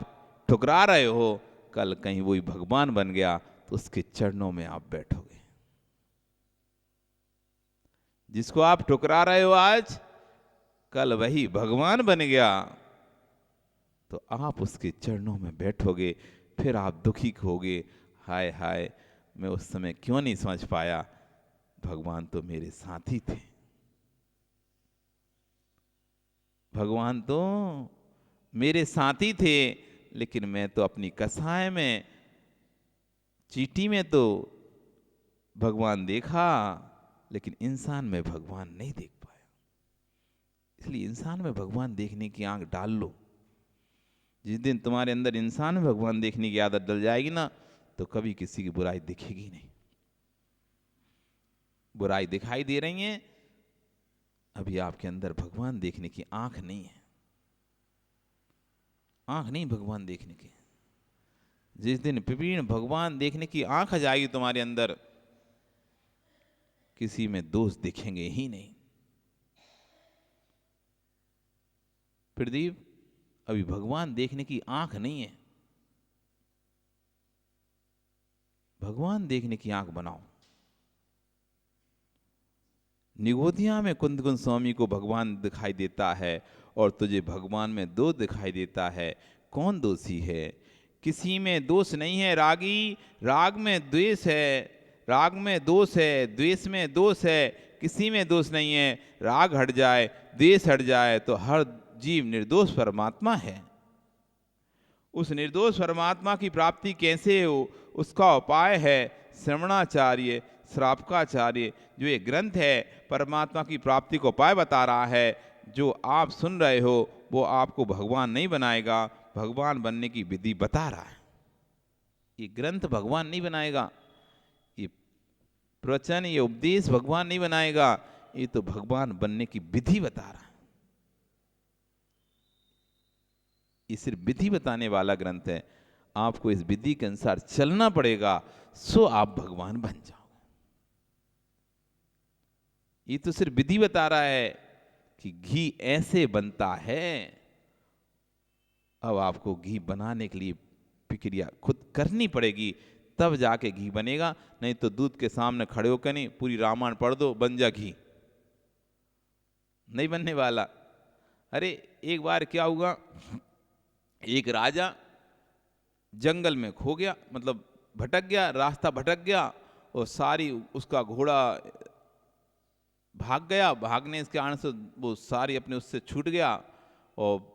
ठुकरा रहे हो, कल कहीं वही भगवान बन गया तो उसके चरणों में आप बैठोगे। जिसको आप ठुकरा रहे हो आज, कल वही भगवान बन गया तो आप उसके चरणों में बैठोगे, फिर आप दुखी होगे, हाय हाय मैं उस समय क्यों नहीं समझ पाया, भगवान तो मेरे साथी थे, भगवान तो मेरे साथी थे, लेकिन मैं तो अपनी कसाय में, चीटी में तो भगवान देखा, लेकिन इंसान में भगवान नहीं देख पाया। इसलिए इंसान में भगवान देखने की आंख डाल लो। जिस दिन तुम्हारे अंदर इंसान में भगवान देखने की आदत डल जाएगी ना, तो कभी किसी की बुराई दिखेगी नहीं। बुराई दिखाई दे रही है, अभी आपके अंदर भगवान देखने की आंख नहीं है, आंख नहीं भगवान देखने की। जिस दिन विभिन्न भगवान देखने की आंख आ जाएगी तुम्हारे अंदर, किसी में दोष दिखेंगे ही नहीं। प्रदीप अभी भगवान देखने की आंख नहीं है, भगवान देखने की आंख बनाओ। निगोदिया में कुंदकुंद स्वामी को भगवान दिखाई देता है और तुझे भगवान में दोष दिखाई देता है, कौन दोषी है? किसी में दोष नहीं है रागी, राग में द्वेष है, राग में दोष है, द्वेष में दोष है, किसी में दोष नहीं है। राग हट जाए, द्वेष हट जाए तो हर जीव निर्दोष परमात्मा है। उस निर्दोष परमात्मा की प्राप्ति कैसे हो, उसका उपाय है श्रवणाचार्य श्रावकाचार्य। जो ये ग्रंथ है परमात्मा की प्राप्ति को उपाय बता रहा है। जो आप सुन रहे हो वो आपको भगवान नहीं बनाएगा, भगवान बनने की विधि बता रहा है। ये ग्रंथ भगवान नहीं बनाएगा, ये प्रवचन ये उपदेश भगवान नहीं बनाएगा, ये तो भगवान बनने की विधि बता रहा है। ये सिर्फ विधि बताने वाला ग्रंथ है। आपको इस विधि के अनुसार चलना पड़ेगा, सो आप भगवान बन जाओगे। ये तो सिर्फ विधि बता रहा है कि घी ऐसे बनता है। अब आपको घी बनाने के लिए प्रक्रिया खुद करनी पड़ेगी, तब जाके घी बनेगा। नहीं तो दूध के सामने खड़े होकर नहीं पूरी रामायण पढ़ दो बन जा घी, नहीं बनने वाला। अरे एक बार क्या हुआ, एक राजा जंगल में खो गया, मतलब भटक गया, रास्ता भटक गया और सारी उसका घोड़ा भाग गया। भागने के कारण से वो सारी अपने उससे छूट गया और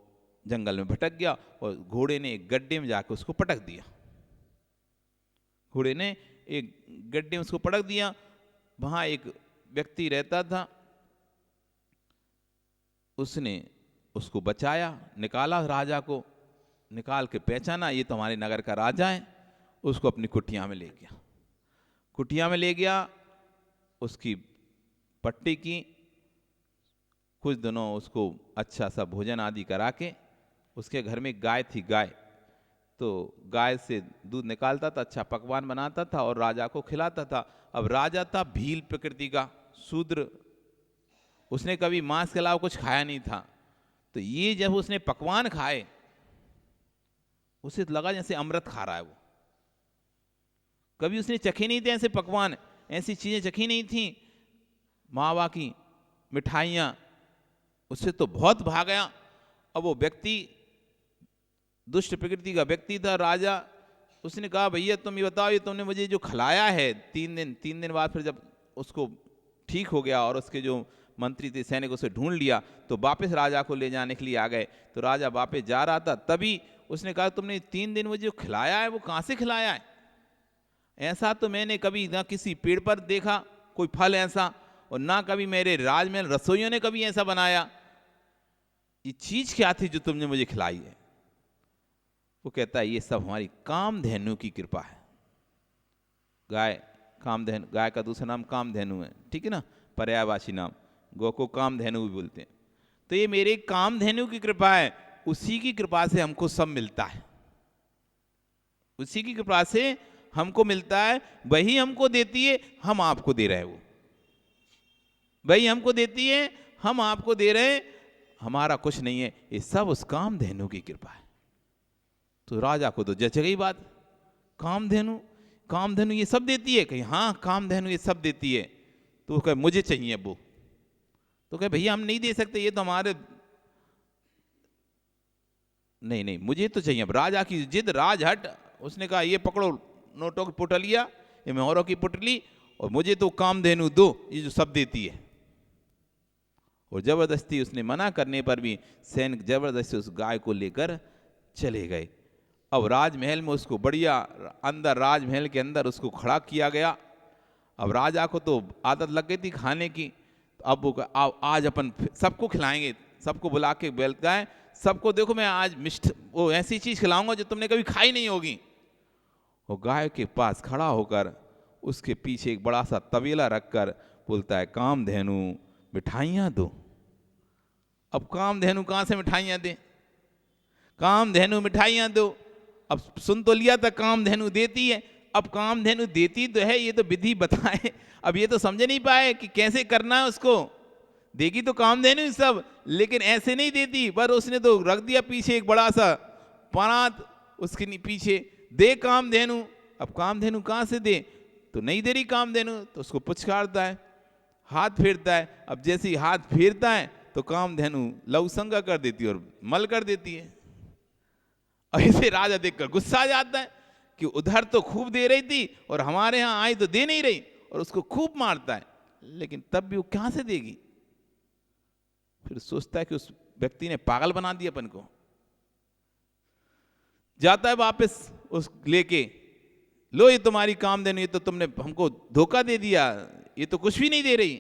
जंगल में भटक गया और घोड़े ने एक गड्ढे में जाकर उसको पटक दिया। घोड़े ने एक गड्ढे में उसको पटक दिया। वहां एक व्यक्ति रहता था, उसने उसको बचाया, निकाला, राजा को निकाल के पहचाना ये तो हमारे नगर का राजा है। उसको अपनी कुटिया में ले गया, कुटिया में ले गया, उसकी पट्टी की, कुछ दिनों उसको अच्छा सा भोजन आदि करा के, उसके घर में गाय थी, गाय तो गाय से दूध निकालता था, अच्छा पकवान बनाता था और राजा को खिलाता था। अब राजा था भील प्रकृति का, शूद्र, उसने कभी मांस के अलावा कुछ खाया नहीं था। तो ये जब उसने पकवान खाए उसे लगा जैसे अमृत खा रहा है वो। कभी उसने चखे नहीं थे ऐसे पकवान, ऐसी चीजें चखी नहीं थी, मावा की मिठाइयाँ, उससे तो बहुत भाग गया। अब वो व्यक्ति दुष्ट प्रकृति का व्यक्ति था, राजा, उसने कहा भैया तुम ये बताओ, ये तुमने मुझे जो खिलाया है 3 दिन बाद फिर जब उसको ठीक हो गया और उसके जो मंत्री थे सैनिक उसे ढूंढ लिया तो वापस राजा को ले जाने के लिए आ गए। तो राजा वापस जा रहा था, तभी उसने कहा तुमने 3 दिन मुझे जो खिलाया है वो कहाँ से खिलाया है? ऐसा तो मैंने कभी ना किसी पेड़ पर देखा कोई फल ऐसा, और ना कभी मेरे राजमहल रसोइयों ने कभी ऐसा बनाया। ये चीज क्या थी जो तुमने मुझे खिलाई है? वो कहता है ये सब हमारी कामधेनु की कृपा है। गाय कामधेनु, गाय का दूसरा नाम कामधेनु है, ठीक है ना, पर्यायवाची नाम, गौ को कामधेनु भी बोलते हैं। तो ये मेरे कामधेनु की कृपा है, उसी की कृपा से हमको सब मिलता है, उसी की कृपा से हमको मिलता है, वही हमको देती है, हम आपको दे रहे हैं। वो वही हमको देती है, हम आपको दे रहे हैं, हमारा कुछ नहीं है, ये सब उस कामधेनु की कृपा है। तो राजा को तो जच गई बात, कामधेनु, कामधेनु ये सब देती है? कहीं हाँ कामधेनु ये सब देती है। तो वो कहे मुझे चाहिए वो। तो कहे भैया हम नहीं दे सकते, ये तो हमारे, नहीं नहीं मुझे तो चाहिए। अब राजा की जिद, राजहट, उसने कहा ये पकड़ो नोटों की पुटलिया, ये मोहरों की पुटली, और मुझे तो कामधेनु दो, ये जो सब देती है। और जबरदस्ती उसने मना करने पर भी सैनिक जबरदस्ती उस गाय को लेकर चले गए। अब राजमहल में उसको बढ़िया अंदर, राजमहल के अंदर उसको खड़ा किया गया। अब राजा को तो आदत लग गई थी खाने की, अब वो आज अपन सबको खिलाएंगे, सबको बुला के बोलता है सबको देखो मैं आज मिष्ट वो ऐसी चीज खिलाऊंगा जो तुमने कभी खाई नहीं होगी। वो गाय के पास खड़ा होकर उसके पीछे एक बड़ा सा तबेला रखकर बोलता है कामधेनु मिठाइयाँ दो। अब कामधेनु कहाँ से मिठाइयाँ दे? कामधेनु मिठाइयाँ दो। अब सुन तो लिया था कामधेनु देती है, अब कामधेनु देती तो है, ये तो विधि बताए, अब ये तो समझ नहीं पाए कि कैसे करना है उसको। देगी तो कामधेनु सब, लेकिन ऐसे नहीं देती, पर उसने तो रख दिया पीछे एक बड़ा सा परात, उसके पीछे दे कामधेनु। अब कामधेनु कहाँ से दे? तो नहीं दे रही कामधेनु, तो उसको पुचकारता है, हाथ फेरता है। अब जैसे ही हाथ फेरता है तो कामधेनु लवसंगा कर देती है और मल कर देती है। और इसे राजा देखकर गुस्सा आ जाता है कि उधर तो खूब दे रही थी और हमारे यहाँ आई तो दे नहीं रही, और उसको खूब मारता है, लेकिन तब भी वो कहाँ से देगी? फिर सोचता है कि उस व्यक्ति ने पागल बना दिया अपन को। जाता है वापस उस लेके, लो ये तुम्हारी कामधेनु, ये तो तुमने हमको धोखा दे दिया, ये तो कुछ भी नहीं दे रही।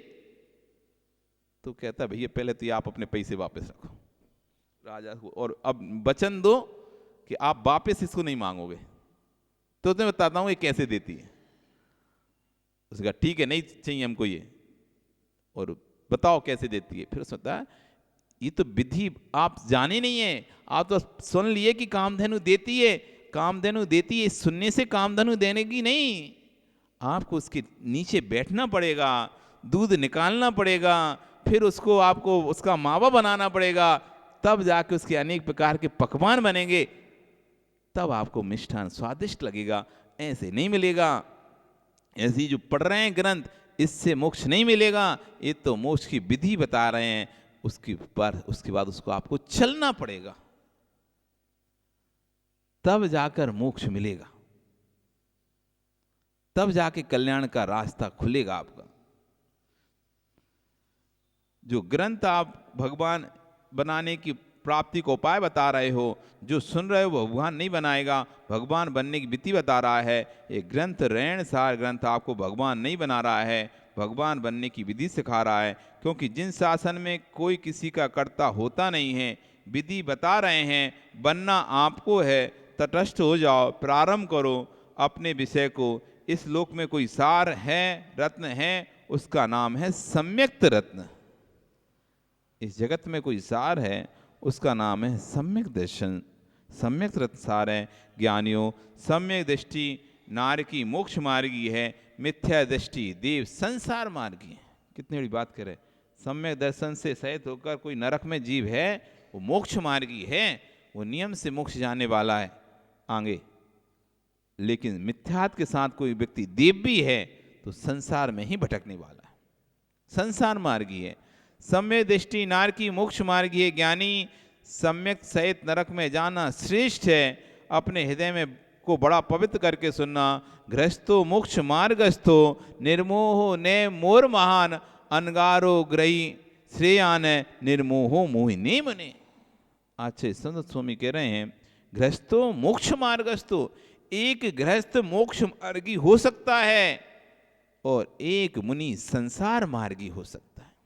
तो कहता है भैया पहले तो ये आप अपने पैसे वापस रखो राजा को, और अब वचन दो कि आप वापस इसको नहीं मांगोगे। तो मैं बताता हूं ये कैसे देती है। उसने कहा ठीक है, नहीं चाहिए हमको ये, और बताओ कैसे देती है। फिर उसने बताया ये तो विधि आप जाने नहीं है, आप तो सुन लिए कि कामधेनु देती है, कामधेनु देती है, सुनने से कामधेनु देने की नहीं, आपको उसके नीचे बैठना पड़ेगा, दूध निकालना पड़ेगा, फिर उसको आपको उसका मावा बनाना पड़ेगा, तब जाके उसके अनेक प्रकार के पकवान बनेंगे, तब आपको मिष्ठान स्वादिष्ट लगेगा, ऐसे नहीं मिलेगा। ऐसे जो पढ़ रहे हैं ग्रंथ, इससे मोक्ष नहीं मिलेगा, ये तो मोक्ष की विधि बता रहे हैं, उसके बाद उसको आपको चलना पड़ेगा, तब जाकर मोक्ष मिलेगा, तब जाके कल्याण का रास्ता खुलेगा आपका। जो ग्रंथ आप भगवान बनाने की प्राप्ति को उपाय बता रहे हो, जो सुन रहे हो वो भगवान नहीं बनाएगा, भगवान बनने की विधि बता रहा है। ये ग्रंथ रैण सार ग्रंथ आपको भगवान नहीं बना रहा है, भगवान बनने की विधि सिखा रहा है। क्योंकि जिन शासन में कोई किसी का कर्ता होता नहीं है, विधि बता रहे हैं, बनना आपको है। तटस्थ हो जाओ, प्रारंभ करो अपने विषय को। इस लोक में कोई सार है, रत्न है, उसका नाम है सम्यक्त रत्न। इस जगत में कोई सार है, उसका नाम है सम्यक दर्शन, सम्यक रत्न सार है। ज्ञानियों, सम्यक दृष्टि नार की मोक्ष मार्गी है, मिथ्या दृष्टि देव संसार मार्गी है। कितनी बड़ी बात करे, सम्यक दर्शन से सहित होकर कोई नरक में जीव है, वो मोक्ष मार्गी है, वो नियम से मोक्ष जाने वाला है आगे। लेकिन मिथ्यात के साथ कोई व्यक्ति देव भी है तो संसार में ही भटकने वाला है, संसार मार्गी है। सम्यक दृष्टि नार की मोक्ष मार्गी है। ज्ञानी, सम्यक सहित नरक में जाना श्रेष्ठ है। अपने हृदय में को बड़ा पवित्र करके सुनना। गृहस्थो मोक्ष मार्गस्थो निर्मोहो ने मोर महान, अनगारो ग्रही श्रेयान निर्मोहो मोहिनी मुने। अच्छे संत स्वामी कह रहे हैं गृहस्थो मोक्ष मार्गस्थो, एक गृहस्थ मोक्ष मार्गी हो सकता है और एक मुनि संसार मार्गी हो सकता है।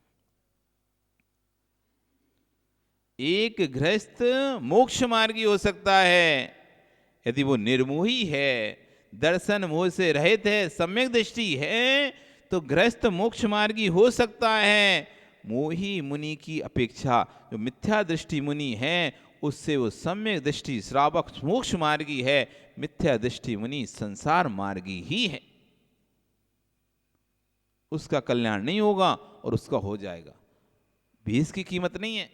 एक गृहस्थ मोक्ष मार्गी हो सकता है यदि वो निर्मोही है, दर्शन मोह से रहित है, सम्यक दृष्टि है, तो गृहस्थ मोक्ष मार्गी हो सकता है। मोही मुनि की अपेक्षा जो मिथ्या दृष्टि मुनि है, उससे वो सम्यक दृष्टि श्रावक मोक्ष मार्गी है, मिथ्या दृष्टि मुनि संसार मार्गी ही है। उसका कल्याण नहीं होगा और उसका हो जाएगा। भेष की कीमत नहीं है।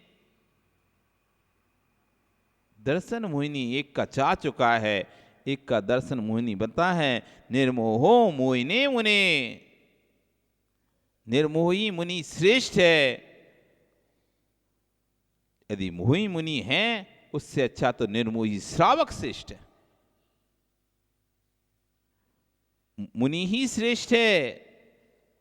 दर्शन मोहिनी एक का चा चुका है, एक का दर्शन मोहिनी बनता है। निर्मोहो मोहिने मुने, निर्मोही मुनि श्रेष्ठ है। यदि मोही मुनि है उससे अच्छा तो निर्मोही श्रावक श्रेष्ठ है। मुनि ही श्रेष्ठ है,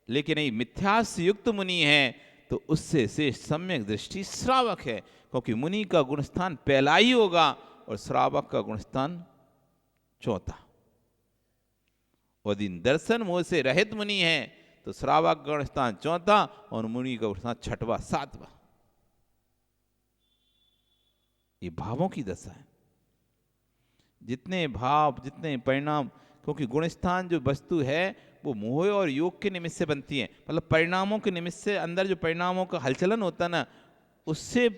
लेकिन यदि मिथ्यास युक्त मुनि है तो उससे श्रेष्ठ सम्यक दृष्टि श्रावक है, क्योंकि मुनि का गुणस्थान पहला ही होगा और श्रावक का गुणस्थान चौथा। और दिन दर्शन मोह से रहित मुनि है तो श्रावक का गुणस्थान चौथा और मुनि का गुणस्थान छठवा सातवां। ये भावों की दशा है। जितने भाव, जितने परिणाम, क्योंकि गुणस्थान जो वस्तु है वो मोह और योग के निमित्त से बनती है, मतलब परिणामों के निमित्त से अंदर जो परिणामों का हलचलन होता है ना, उससे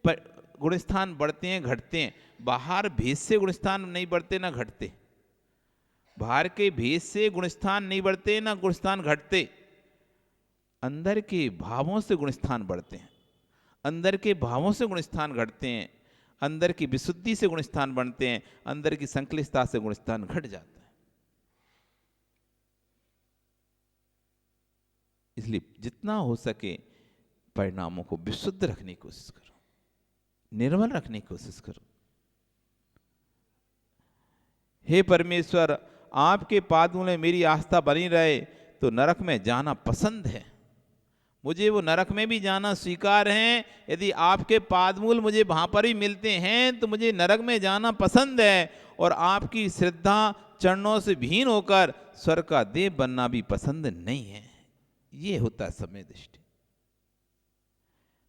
गुणस्थान बढ़ते हैं घटते हैं। बाहर भेद से गुणस्थान नहीं बढ़ते ना घटते, बाहर के भेद से गुणस्थान नहीं बढ़ते ना गुणस्थान घटते, अंदर के भावों से गुणस्थान बढ़ते हैं, अंदर के भावों से गुणस्थान घटते हैं, अंदर की विशुद्धि से गुणस्थान बनते हैं, अंदर की संकलितता से गुणस्थान घट जाता है। इसलिए जितना हो सके परिणामों को विशुद्ध रखने की कोशिश करो, निर्मल रखने की कोशिश करो। हे परमेश्वर, आपके पादों में मेरी आस्था बनी रहे तो नरक में जाना पसंद है। मुझे वो नरक में भी जाना स्वीकार है। यदि आपके पादमूल मुझे वहाँ पर ही मिलते हैं तो मुझे नरक में जाना पसंद है, और आपकी श्रद्धा चरणों से भीन होकर स्वर्ग का देव बनना भी पसंद नहीं है। ये होता है समय दृष्टि।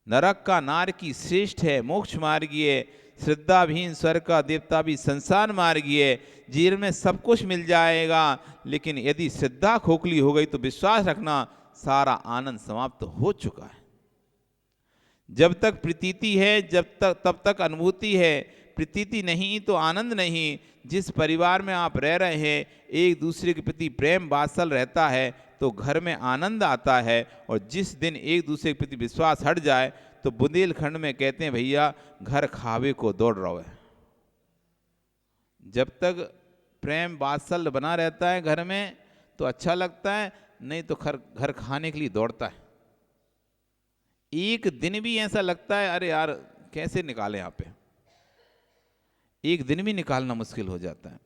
नरक का नार की श्रेष्ठ है, मोक्ष मार्गीय, श्रद्धाहीन स्वर्ग का देवता भी संसार मार्गीय। जीवन में सब कुछ मिल जाएगा, लेकिन यदि श्रद्धा खोखली हो गई तो विश्वास रखना सारा आनंद समाप्त हो चुका है। जब तक प्रतीति है तब तक अनुभूति है, प्रतीति नहीं तो आनंद नहीं। जिस परिवार में आप रह रहे हैं, एक दूसरे के प्रति प्रेम वात्सल रहता है तो घर में आनंद आता है, और जिस दिन एक दूसरे के प्रति विश्वास हट जाए तो बुंदेलखंड में कहते हैं भैया घर खावे को दौड़ रहा है। जब तक प्रेम वात्सल्य बना रहता है घर में तो अच्छा लगता है, नहीं तो घर खाने के लिए दौड़ता है। एक दिन भी ऐसा लगता है अरे यार कैसे निकालें, यहाँ पे एक दिन भी निकालना मुश्किल हो जाता है।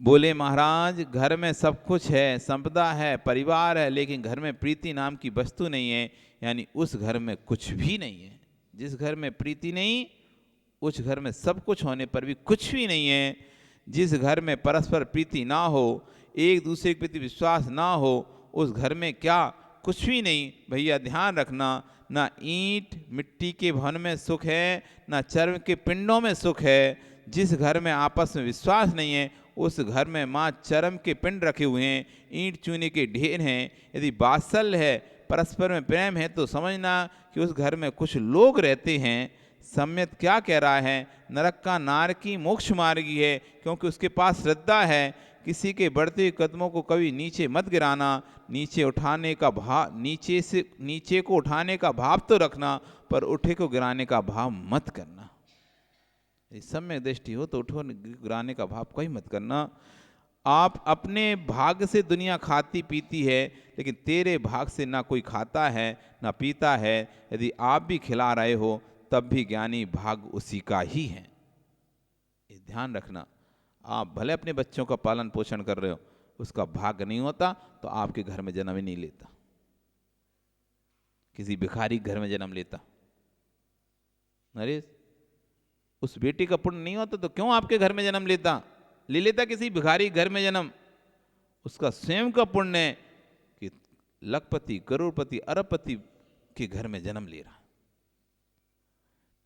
बोले महाराज घर में सब कुछ है, संपदा है, परिवार है, लेकिन घर में प्रीति नाम की वस्तु नहीं है, यानी उस घर में कुछ भी नहीं है। जिस घर में प्रीति नहीं, उस घर में सब कुछ होने पर भी कुछ भी नहीं है। जिस घर में परस्पर प्रीति ना हो, एक दूसरे के प्रति विश्वास ना हो, उस घर में क्या कुछ भी नहीं। भैया ध्यान रखना, ना ईंट मिट्टी के भवन में सुख है, ना चर्म के पिंडों में सुख है। जिस घर में आपस में विश्वास नहीं है, उस घर में माँ चर्म के पिंड रखे हुए हैं, ईंट चूने के ढेर हैं। यदि वात्सल्य है, परस्पर में प्रेम है, तो समझना कि उस घर में कुछ लोग रहते हैं। सम्यत क्या कह रहा है, नरक का नार की मोक्ष मार्गी है, क्योंकि उसके पास श्रद्धा है। किसी के बढ़ते हुए कदमों को कभी नीचे मत गिराना, नीचे उठाने का भाव, नीचे को उठाने का भाव तो रखना, पर उठे को गिराने का भाव मत करना। सम्यक दृष्टि हो तो उठो गिराने का भाव कोई मत करना। आप अपने भाग से दुनिया खाती पीती है, लेकिन तेरे भाग से ना कोई खाता है ना पीता है। यदि आप भी खिला रहे हो तब भी ज्ञानी भाग उसी का ही है। ये ध्यान रखना। आप भले अपने बच्चों का पालन पोषण कर रहे हो, उसका भाग नहीं होता तो आपके घर में जन्म ही नहीं लेता, किसी भिखारी घर में जन्म लेता। अरे उस बेटे का पुण्य नहीं होता तो क्यों आपके घर में जन्म लेता, ले लेता किसी भिखारी घर में जन्म। उसका स्वयं का पुण्य है कि लखपति करोड़पति अरबपति के घर में जन्म ले रहा।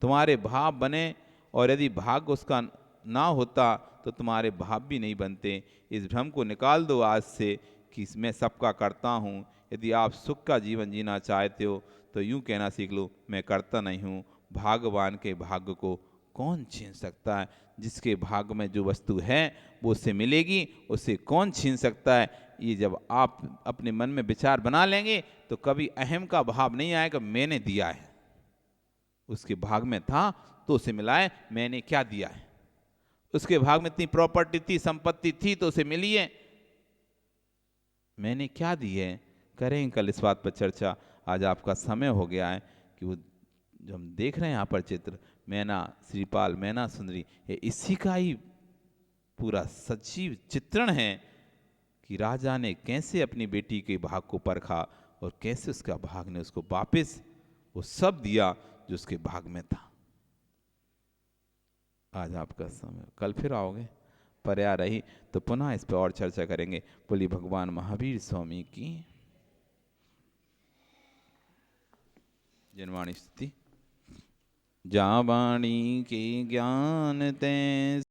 तुम्हारे भाव बने, और यदि भाग्य उसका ना होता तो तुम्हारे भाव भी नहीं बनते। इस भ्रम को निकाल दो आज से कि मैं सबका करता हूँ। यदि आप सुख का जीवन जीना चाहते हो तो यूँ कहना सीख लो, मैं करता नहीं हूँ। भाग्यवान के भाग्य को कौन छीन सकता है। जिसके भाग्य में जो वस्तु है वो उससे मिलेगी, उससे कौन छीन सकता है। ये जब आप अपने मन में विचार बना लेंगे तो कभी अहम का भाव नहीं आएगा, मैंने दिया है, उसके भाग में था तो उसे मिला है, मैंने क्या दिया है। उसके भाग में इतनी प्रॉपर्टी थी, संपत्ति थी तो उसे मिली है, मैंने क्या दी है। करें कल इस बात पर चर्चा। आज आपका समय हो गया है कि वो जो हम देख रहे हैं यहाँ पर चित्र, मैना श्रीपाल मैना सुंदरी, ये इसी का ही पूरा सजीव चित्रण है कि राजा ने कैसे अपनी बेटी के भाग को परखा और कैसे उसका भाग ने उसको वापस वो सब दिया जो उसके भाग में था। आज आपका समय, कल फिर आओगे पर्या रही तो पुनः इस पर और चर्चा करेंगे। बोली भगवान महावीर स्वामी की जनवाणी स्तुति। जा वाणी के ज्ञान तैं